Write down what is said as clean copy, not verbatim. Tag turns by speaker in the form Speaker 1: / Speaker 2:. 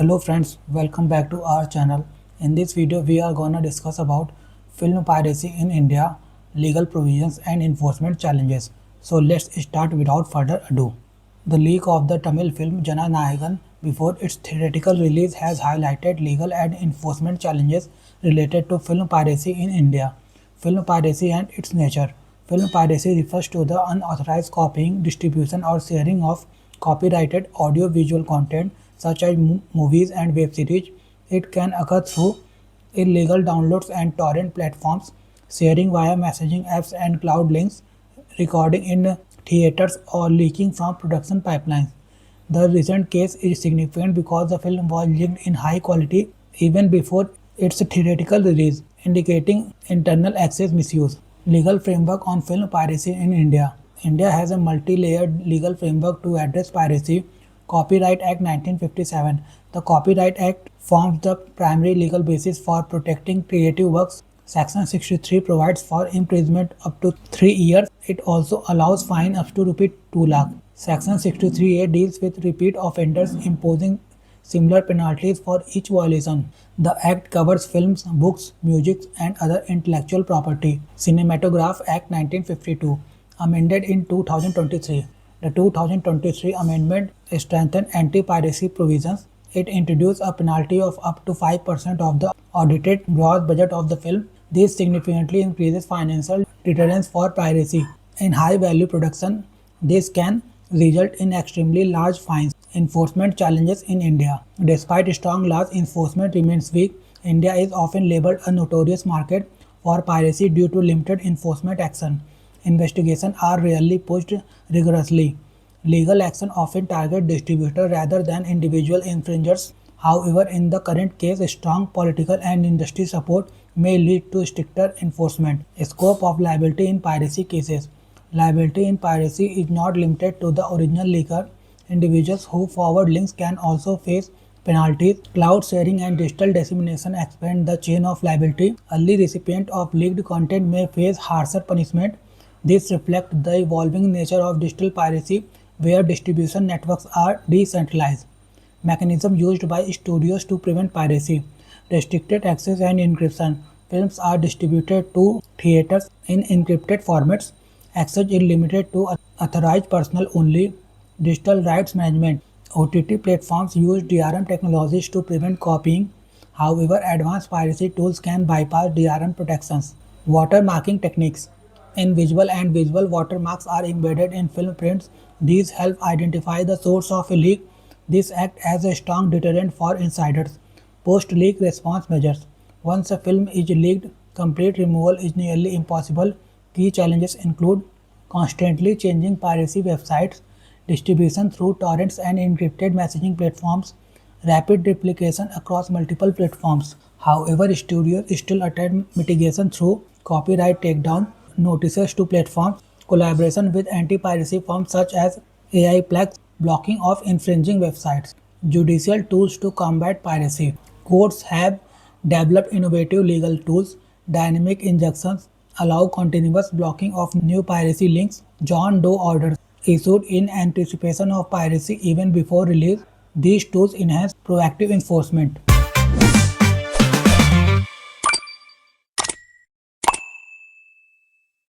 Speaker 1: Hello friends, welcome back to our channel. In this video we are gonna discuss about film piracy in India, legal provisions and enforcement challenges. So let's start without further ado. The leak of the Tamil film Jana Nayagan before its theatrical release has highlighted legal and enforcement challenges related to film piracy in India. Film piracy and its nature. Film piracy refers to the unauthorized copying, distribution or sharing of copyrighted audio-visual content such as movies and web series. It can occur through illegal downloads and torrent platforms, sharing via messaging apps and cloud links, recording in theaters, or leaking from production pipelines. The recent case is significant because the film was leaked in high quality even before its theatrical release, indicating internal access misuse. Legal framework on film piracy in India. India has a multi-layered legal framework to address piracy. Copyright Act 1957. The Copyright Act forms the primary legal basis for protecting creative works. Section 63 provides for imprisonment up to 3 years. It also allows fine up to Rs 2 lakh. Section 63A deals with repeat offenders, imposing similar penalties for each violation. The Act covers films, books, music, and other intellectual property. Cinematograph Act 1952, amended in 2023. The 2023 amendment strengthened anti-piracy provisions. It introduced a penalty of up to 5% of the audited gross budget of the film. This significantly increases financial deterrence for piracy. In high-value production, this can result in extremely large fines. Enforcement challenges in India. Despite strong laws, enforcement remains weak. India is often labeled a notorious market for piracy due to limited enforcement action. Investigations are rarely pushed rigorously. Legal action often targets distributors rather than individual infringers. However, in the current case, strong political and industry support may lead to stricter enforcement. Scope of liability in piracy cases. Liability in piracy is not limited to the original leaker. Individuals who forward links can also face penalties. Cloud sharing and digital dissemination expand the chain of liability. Early recipients of leaked content may face harsher punishment. This reflects the evolving nature of digital piracy, where distribution networks are decentralized. Mechanism used by studios to prevent piracy. Restricted access and encryption. Films are distributed to theaters in encrypted formats. Access is limited to authorized personnel only. Digital rights management. OTT platforms use DRM technologies to prevent copying. However, advanced piracy tools can bypass DRM protections. Watermarking techniques. Invisible and visible watermarks are embedded in film prints. These help identify the source of a leak. This acts as a strong deterrent for insiders. Post-leak response measures. Once a film is leaked, complete removal is nearly impossible. Key challenges include constantly changing piracy websites, distribution through torrents and encrypted messaging platforms, rapid replication across multiple platforms. However, studios still attempt mitigation through copyright takedown, notices to platforms, collaboration with anti-piracy firms such as AIPlex, blocking of infringing websites, judicial tools to combat piracy. Courts have developed innovative legal tools. Dynamic injunctions allow continuous blocking of new piracy links. John Doe orders issued in anticipation of piracy even before release. These tools enhance proactive enforcement.